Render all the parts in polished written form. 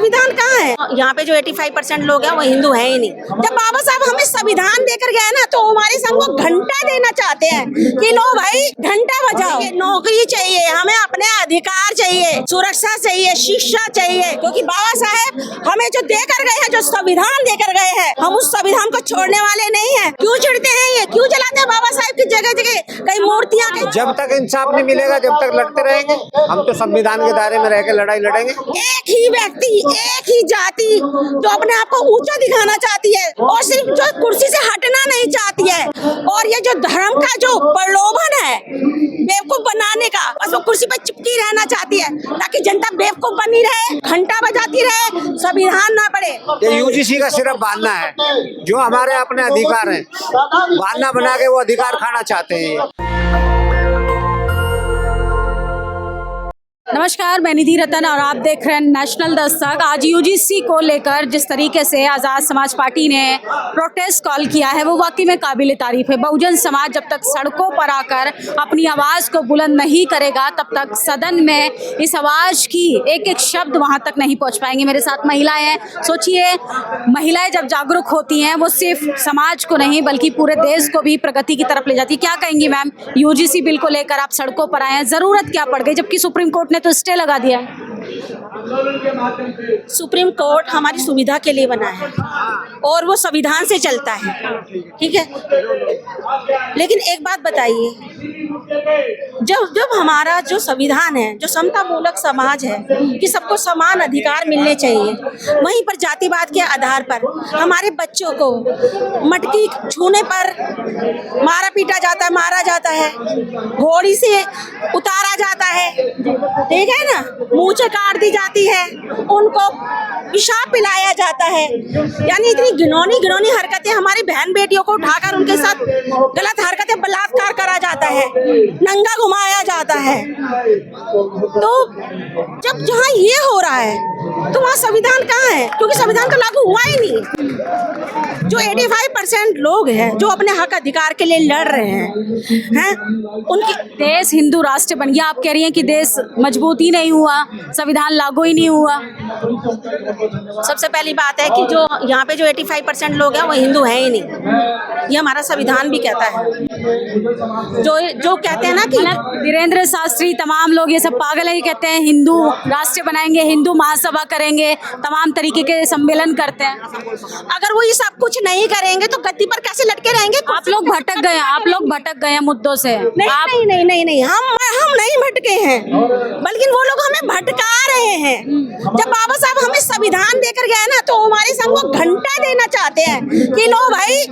संविधान कहाँ है? यहाँ पे जो 85% लोग हैं वो हिंदू है ही नहीं। जब बाबा साहब हमें संविधान देकर गए ना, तो हमारे से हमको घंटा देना चाहते हैं कि लो भाई घंटा बजाओ। नौकरी चाहिए हमें, अपने अधिकार चाहिए, सुरक्षा चाहिए, शिक्षा चाहिए, क्योंकि बाबा साहब हमें जो देकर गए हैं, जो संविधान देकर गए हैं, हम उस संविधान को छोड़ने वाले नहीं है। क्यों चिढ़ते हैं ये, क्यों जलाते हैं बाबा साहब की जगह जगह कई मूर्तियाँ? जब तक इंसाफ नहीं मिलेगा जब तक लड़ते रहेंगे। हम तो संविधान के दायरे में रह के लड़ाई लड़ेंगे। एक ही व्यक्ति, एक ही जाति जो अपने आप को ऊंचा दिखाना चाहती है और सिर्फ जो कुर्सी से हटना नहीं चाहती है, और ये जो धर्म का जो प्रलोभन है बेवकूफ बनाने का, बस वो कुर्सी पे चिपकी रहना चाहती है ताकि जनता बेवकूफ बनी रहे, घंटा बजाती रहे, संविधान ना पढ़े। ये यूजीसी का सिर्फ बहाना है, जो हमारे अपने अधिकार हैं बहाना बना के वो अधिकार खाना चाहते हैं। नमस्कार, मैं निधि रतन और आप देख रहे हैं नेशनल दस्तक। आज यूजीसी को लेकर जिस तरीके से आज़ाद समाज पार्टी ने प्रोटेस्ट कॉल किया है वो वाकई में काबिल तारीफ है। बहुजन समाज जब तक सड़कों पर आकर अपनी आवाज़ को बुलंद नहीं करेगा तब तक सदन में इस आवाज़ की एक एक शब्द वहां तक नहीं पहुंच पाएंगे। मेरे साथ महिलाएं हैं। सोचिए, महिलाएं जब जागरूक होती हैं वो सिर्फ समाज को नहीं बल्कि पूरे देश को भी प्रगति की तरफ ले जाती है। क्या कहेंगी मैम, यूजीसी बिल को लेकर आप सड़कों पर आए हैं, ज़रूरत क्या पड़ गई जबकि सुप्रीम कोर्ट ने तो स्टे लगा दिया है? सुप्रीम कोर्ट हमारी सुविधा के लिए बना है और वो संविधान से चलता है, ठीक है। लेकिन एक बात बताइए, जब हमारा जो संविधान है, जो समता मूलक समाज है कि सबको समान अधिकार मिलने चाहिए, वहीं पर जातिवाद के आधार पर हमारे बच्चों को मटकी छूने पर मारा पीटा जाता है, मारा जाता है, घोड़ी से उतारा जाता है, ठीक है ना, मूंछें काट दी जाती है, उनको पेशाब पिलाया जाता है। यानी इतनी घिनौनी हरकतें, हमारी बहन बेटियों को उठाकर उनके साथ गलत हरकतें, बलात्कार करा जाता है, नंगा घुमाया जाता है। तो जब जहाँ ये हो रहा है तो वहाँ संविधान कहाँ है? क्योंकि संविधान तो लागू हुआ ही नहीं। जो 85% लोग हैं जो अपने हक अधिकार के लिए लड़ रहे हैं उनकी देश हिंदू राष्ट्र बन गया, आप कह रही हैं कि देश मजबूत ही नहीं हुआ, संविधान लागू ही नहीं हुआ। सबसे पहली बात है कि जो यहाँ पे जो 85% लोग हैं वो हिंदू है ही नहीं, ये हमारा संविधान भी कहता है। जो कहते हैं ना कि वीरेंद्र शास्त्री, तमाम लोग ये सब पागल है, कहते हैं हिंदू राष्ट्र बनाएंगे, हिंदू महासभा करेंगे, तमाम तरीके के सम्मेलन करते हैं। अगर वो ये सब कुछ नहीं करेंगे तो गद्दी पर कैसे लटके रहेंगे? आप लोग भटक गए, आप लोग भटक गए हैं मुद्दों से। नहीं, हम नहीं भटके हैं, बल्कि वो लोग हमें भटका रहे हैं। जब बाबा साहब हमें संविधान देकर गए ना, तो हमारे से हमको घंटा देना चाहते हैं कि लो भाई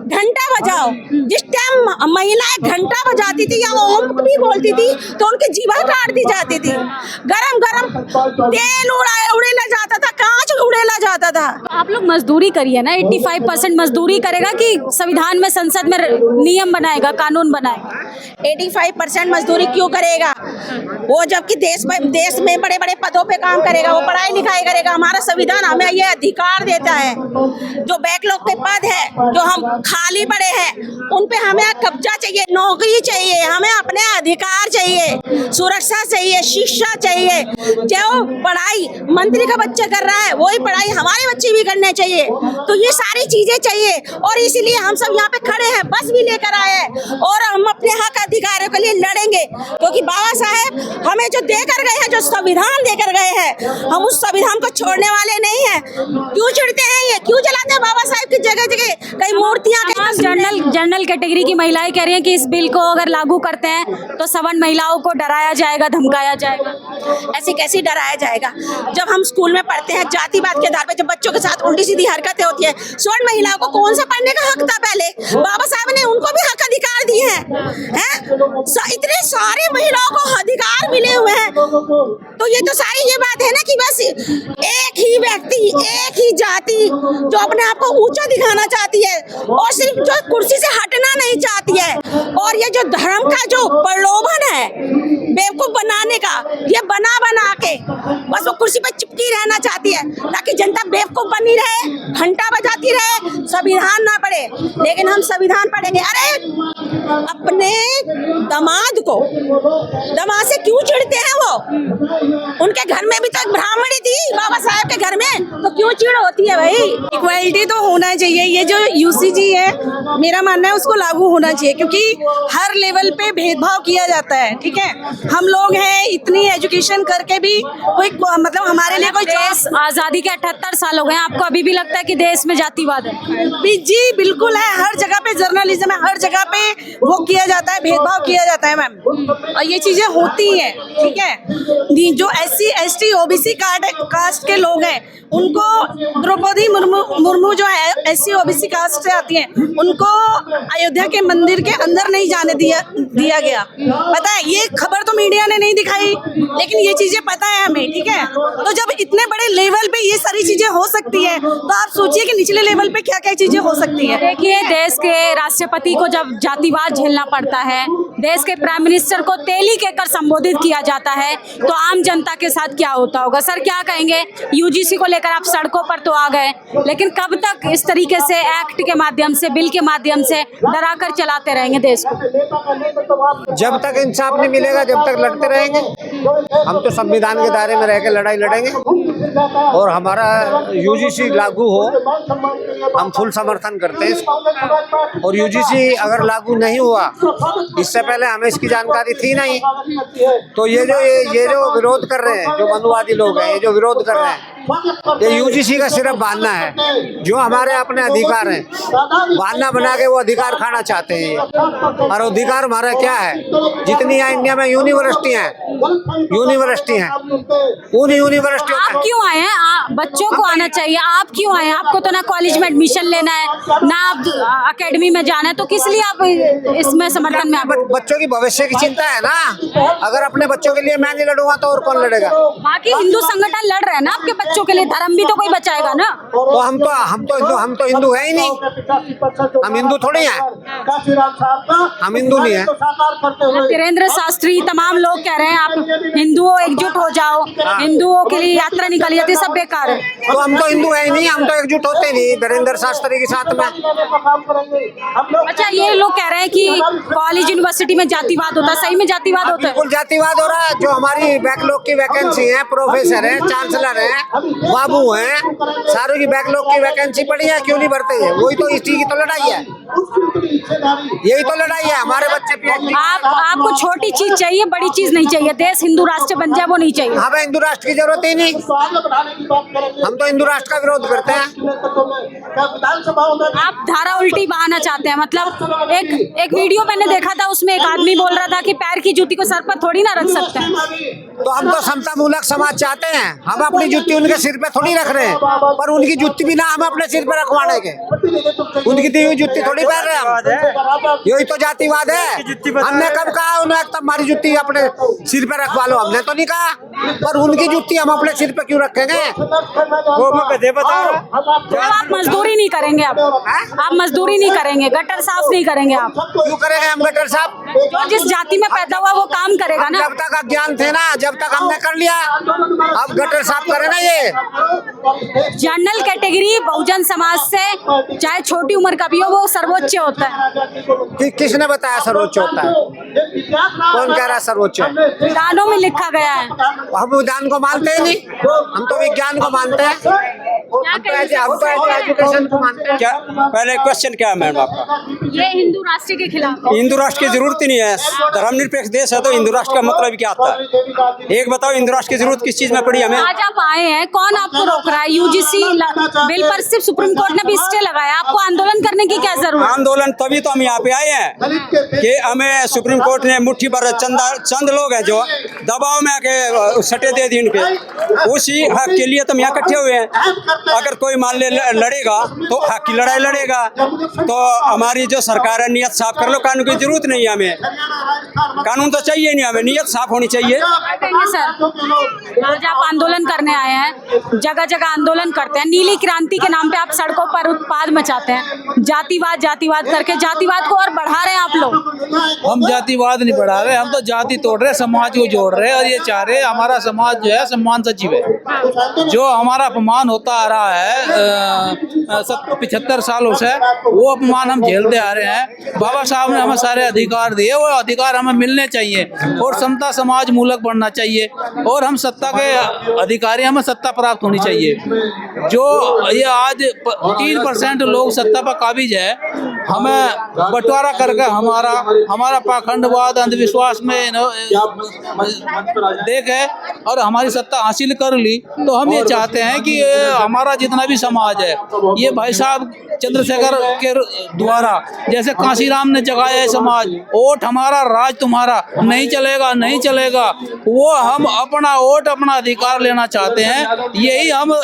घंटा बजाओ। जिस टाइम महिलाएं घंटा बजाती थी या ओम भी बोलती थी तो उनकी जीवा काट दी जाती थी, गरम तेल उड़ेला जाता था, कांच उड़ेला जाता था। आप लोग मजदूरी करिए ना, 85% मजदूरी करेगा कि संविधान में, संसद में नियम बनाएगा, कानून बनाएगा? 85% मजदूरी क्यों करेगा वो, जबकि देश में बड़े बड़े पदों पे काम करेगा, वो पढ़ाई लिखाई करेगा। हमारा संविधान हमें ये अधिकार देता है, जो बैकलॉग के पद है जो हम खाली पड़े हैं उन पे हमें कब्जा चाहिए, नौकरी चाहिए, हमें अपने अधिकार चाहिए, सुरक्षा चाहिए, शिक्षा चाहिए। जो पढ़ाई मंत्री का बच्चा कर रहा है वही पढ़ाई हमारे बच्चे भी करने चाहिए। तो ये सारी चीजें चाहिए और इसीलिए हम सब यहाँ पे खड़े हैं, बस भी लेकर आए हैं और हम अपने हक अधिकारों के लिए लड़ेंगे, क्योंकि बाबा साहब हमें जो देकर गए हैं, जो संविधान देकर गए हैं, हम उस संविधान को छोड़ने वाले नहीं है। क्यों चिढ़ते हैं ये, क्यों जलाते हैं बाबा साहब की जगह जगह कई मूर्तियां? जनरल कैटेगरी की महिलाएं कह रही हैं कि इस बिल को अगर लागू करते हैं तो सवर्ण महिलाओं को डराया जाएगा, धमकाया जाएगा। ऐसे कैसे डराया जाएगा? जब हम स्कूल में पढ़ते हैं जातिवाद के आधार पर, जब बच्चों के साथ उल्टी सीधी हरकतें होती है, स्वर्ण महिलाओं को कौन सा पढ़ने का हक था? पहले बाबा साहब ने उनको भी हक अधिकार दिए हैं। इतने सारे महिलाओं को अधिकार मिले हुए हैं, तो ये तो सारी ये बात है ना कि बस एक ही व्यक्ति, एक ही जाति जो अपने आप को ऊंचा दिखाना चाहती है और सिर्फ जो कुर्सी से हटना नहीं चाहती है, और ये जो धर्म का जो प्रलोभन है बेवकूफ बनाने का, ये बना के बस वो कुर्सी पे चिपकी रहना चाहती है ताकि जनता बेवकूफ बनी रहे, घंटा बजाती रहे, संविधान ना पढ़े। लेकिन हम संविधान पढ़ेंगे। अरे अपने दामाद से क्यों चिढ़ते हैं वो? उनके घर में भी तो एक ब्राह्मणी थी बाबा साहब के घर में, तो क्यों चिढ़ होती है भाई? इक्वालिटी तो होना चाहिए। ये जो यूसीजी है, मेरा मानना है उसको लागू होना चाहिए, क्योंकि हर लेवल पे भेदभाव किया जाता है। ठीक है, हम लोग हैं इतनी एजुकेशन करके भी कोई मतलब हमारे लिए कोई देश आजादी के 78 साल हो गए हैं, आपको अभी भी लगता है कि देश में जातिवाद है? जी बिल्कुल है। हर जगह पे जर्नलिज्म है, हर जगह पे वो किया जाता है, भेदभाव किया जाता है मैम, और ये चीजें होती हैं। ठीक है, जो SC ST OBC कास्ट के लोग हैं, उनको द्रौपदी मुर्मू जो है SC OBC कास्ट से आती हैं, उनको अयोध्या के मंदिर के अंदर नहीं जाने दिया गया। पता है, ये खबर तो मीडिया ने नहीं दिखाई, लेकिन ये चीजें पता है हमें। ठीक है, तो जब इतने बड़े लेवल पे ये सारी चीजें हो सकती है, तो आप सोचिए कि निचले लेवल पे क्या क्या चीजें हो सकती है। देखिए, देश के राष्ट्रपति को जब जातिवाद झेलना पड़ता है, देश के प्राइम मिनिस्टर को तेली कहकर संबोधित किया जाता है, तो आम जनता के साथ क्या होता होगा? सर क्या कहेंगे? यूजीसी को लेकर आप सड़कों पर तो आ गए, लेकिन कब तक इस तरीके से एक्ट के माध्यम से, बिल के माध्यम से डराकर चलाते रहेंगे देश को? जब तक इंसाफ नहीं मिलेगा, जब तक लड़ते रहेंगे। हम तो संविधान के दायरे में रह के लड़ाई लड़ेंगे, और हमारा यूजीसी लागू हो, हम फुल समर्थन करते हैं इसको। और यूजीसी अगर लागू नहीं हुआ, इससे पहले हमें इसकी जानकारी थी नहीं, तो ये जो विरोध कर रहे हैं, जो मनुवादी लोग हैं, ये जो विरोध कर रहे हैं, ये यूजीसी का सिर्फ बहाना है। जो हमारे अपने अधिकार हैं, बहाना बना के वो अधिकार खाना चाहते हैं। और अधिकार हमारा क्या है? जितनी यहाँ इंडिया में यूनिवर्सिटी हैं, उन यूनिवर्सिटियों आप क्यों आए हैं? बच्चों को आना चाहिए, आप क्यों आए हैं? आपको तो ना कॉलेज में एडमिशन लेना है, ना आप अकेडमी में जाना है, तो किस लिए आप इसमें समर्थन में? बच्चों की भविष्य की चिंता है ना। अगर अपने बच्चों के लिए मैं नहीं लड़ूंगा तो और कौन लड़ेगा? बाकी हिंदू संगठन लड़ रहे हैं ना आपके बच्चों के लिए, धर्म भी तो कोई बचाएगा ना। तो हम तो हिंदू है ही नहीं। हम हिंदू थोड़ी हैं, हम हिंदू नहीं है। धीरेन्द्र शास्त्री, तमाम लोग कह रहे हैं आप हिंदुओं एकजुट हो जाओ, हिंदुओं के लिए यात्रा निकाली जाती है, सब बेकार है। तो हम तो हिंदू है ही नहीं, हम तो एकजुट होते नहीं धीरेन्द्र शास्त्री के साथ में। अच्छा, ये लोग कह रहे हैं कि कॉलेज यूनिवर्सिटी में जातिवाद होता है, सही में जातिवाद होता है? बिल्कुल जातिवाद हो रहा है। जो हमारी बैकलॉग की वैकेंसी है, प्रोफेसर है, चांसलर है, बाबू हैं, सारों की बैकलॉग की वैकेंसी पड़ी है, क्यों नहीं भरते हैं? वही तो इसी की तो लड़ाई है, यही तो लड़ाई है। हमारे बच्चे आपको छोटी चीज चाहिए, बड़ी चीज नहीं चाहिए। देश हिंदू राष्ट्र बन जाए वो नहीं चाहिए। हमें हिंदू राष्ट्र की जरूरत ही नहीं, हम तो हिंदू राष्ट्र का विरोध करते हैं। आप धारा उल्टी बहाना चाहते हैं, मतलब एक वीडियो मैंने देखा था, उसमें एक आदमी बोल रहा था कि पैर की जूती को सर पर थोड़ी ना रख सकते हैं। तो हम तो समता मूलक समाज चाहते हैं। हम अपनी जुत्ती उनके सिर पे थोड़ी रख रहे हैं, पर उनकी जुत्ती भी ना हम अपने सिर पे रखवाने के, उनकी दी हुई जुत्ती थोड़ी पहन रहे हम। यही तो जातिवाद है। हमने कब कहा उन्हें तब हमारी जुत्ती अपने सिर पे रखवा लो? हमने तो नहीं कहा, पर उनकी जुत्ती हम अपने सिर पे क्यों रखेंगे? वो मैं गधे बता रहा हूं। आप मजदूरी नहीं करेंगे, आप मजदूरी नहीं करेंगे, गटर साफ नहीं करेंगे। आप क्यों करेंगे हम गटर साफ? जो जिस जाति में पैदा हुआ वो काम करेगा ना। जब तक अज्ञान थे ना, जब तक हमने कर लिया, अब गटर साफ करे ना। ये जनरल कैटेगरी बहुजन समाज से चाहे छोटी उम्र का भी हो, वो सर्वोच्च होता है। किसने बताया सर्वोच्च होता है? कौन कह रहा है सर्वोच्च है? विधानों में लिखा गया है। हम विधान को मानते ही नहीं, हम तो विज्ञान को मानते हैं, हम तो एजुकेशन को मानते हैं। क्या पहले क्वेश्चन क्या है मैम आपका? ये हिंदू राष्ट्र के खिलाफ है। हिंदू राष्ट्र की जरूरत ही नहीं है। धर्मनिरपेक्ष देश है तो हिंदू राष्ट्र का मतलब क्या आता है? एक बताओ, हिंदू राष्ट्र की जरूरत किस चीज में पड़ी हमें? आज आप आए हैं, कौन आपको रोक रहा है? यूजीसी बिल पर सिर्फ सुप्रीम कोर्ट ने भी स्टे लगाया, आपको आंदोलन करने की क्या जरूरत? आंदोलन तभी तो हम यहाँ पे आए हैं कि हमें सुप्रीम कोर्ट ने मुट्ठी भर चंद लोग हैं जो दबाव में आके सटे दे दी उनके, उसी हक के लिए तो हम यहाँ इकट्ठे हुए हैं। अगर कोई मान ले लड़ेगा तो हक की लड़ाई लड़ेगा, तो हमारी जो सरकार है नियत साफ कर लो। कानून की जरूरत नहीं है हमें, कानून तो चाहिए नहीं हमें, नियत साफ होनी चाहिए। सर, आज आप आंदोलन करने आए हैं, जगह जगह आंदोलन करते हैं, नीली क्रांति के नाम पे आप सड़कों पर उत्पाद मचाते हैं, जातिवाद जातिवाद करके जातिवाद को और बढ़ा रहे हैं आप लोग। हम जातिवाद नहीं बढ़ा रहे, हम तो जाति तोड़ रहे, समाज को जोड़ रहे हैं। और ये चाह रहे हमारा समाज जो है सम्मान सचिव है, जो हमारा अपमान होता रहा है 75 सालों से, वो अपमान हम झेलते आ रहे हैं। बाबा साहब ने हमें सारे अधिकार दिए, वो अधिकार हमें मिलने चाहिए और समता समाज मूलक बनना चाहिए और हम सत्ता के अधिकारी, हमें सत्ता प्राप्त होनी चाहिए। जो ये आज 3% लोग सत्ता पर काबिज है, हमें बंटवारा करके हमारा पाखंडवाद अंधविश्वास में देखे और हमारी सत्ता हासिल कर ली, तो हम ये चाहते हैं कि हमारा जितना भी समाज है, ये भाई साहब चंद्रशेखर के द्वारा जैसे कांशीराम ने जगाया है समाज, वोट हमारा राज तुम्हारा, नहीं चलेगा नहीं चलेगा, वो हम अपना वोट अपना अधिकार लेना चाहते हैं। यही हम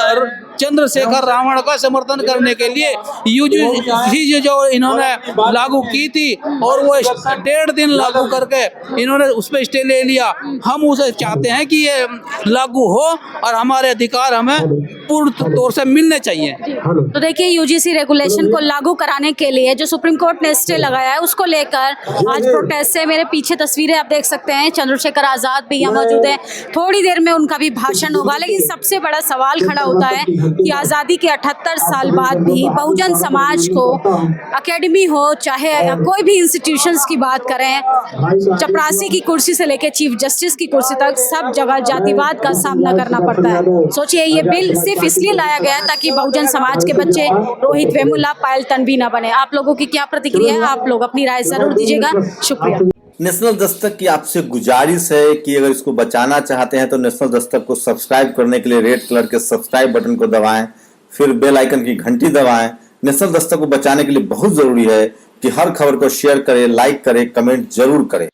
चंद्रशेखर रावण का समर्थन करने के लिए यूजीसी जो इन्होंने लागू की थी और वो 1.5 दिन लागू करके इन्होंने उस पर स्टे ले लिया, हम उसे चाहते हैं कि ये लागू हो और हमारे अधिकार हमें पूर्ण तौर से मिलने चाहिए। तो देखिए, यूजीसी रेगुलेशन को लागू कराने के लिए जो सुप्रीम कोर्ट ने स्टे लगाया है, उसको लेकर आज प्रोटेस्ट है। मेरे पीछे तस्वीरें आप देख सकते हैं, चंद्रशेखर आजाद भी यहाँ मौजूद है, थोड़ी देर में उनका भी भाषण होगा। लेकिन सबसे बड़ा सवाल खड़ा होता है कि आज़ादी के 78 साल बाद भी बहुजन समाज को एकेडमी हो, चाहे कोई भी इंस्टीट्यूशंस की बात करें, चपरासी की कुर्सी से लेकर चीफ जस्टिस की कुर्सी तक, सब जगह जातिवाद का सामना करना पड़ता है। सोचिए, ये बिल सिर्फ इसलिए लाया गया है ताकि बहुजन समाज के बच्चे रोहित वेमुला, पायल तन्वी ना बने। आप लोगों की क्या प्रतिक्रिया है? आप लोग अपनी राय जरूर दीजिएगा। शुक्रिया। नेशनल दस्तक की आपसे गुजारिश है कि अगर इसको बचाना चाहते हैं तो नेशनल दस्तक को सब्सक्राइब करने के लिए रेड कलर के सब्सक्राइब बटन को दबाएं, फिर बेल आइकन की घंटी दबाएं। नेशनल दस्तक को बचाने के लिए बहुत जरूरी है कि हर खबर को शेयर करें, लाइक करें, कमेंट जरूर करें।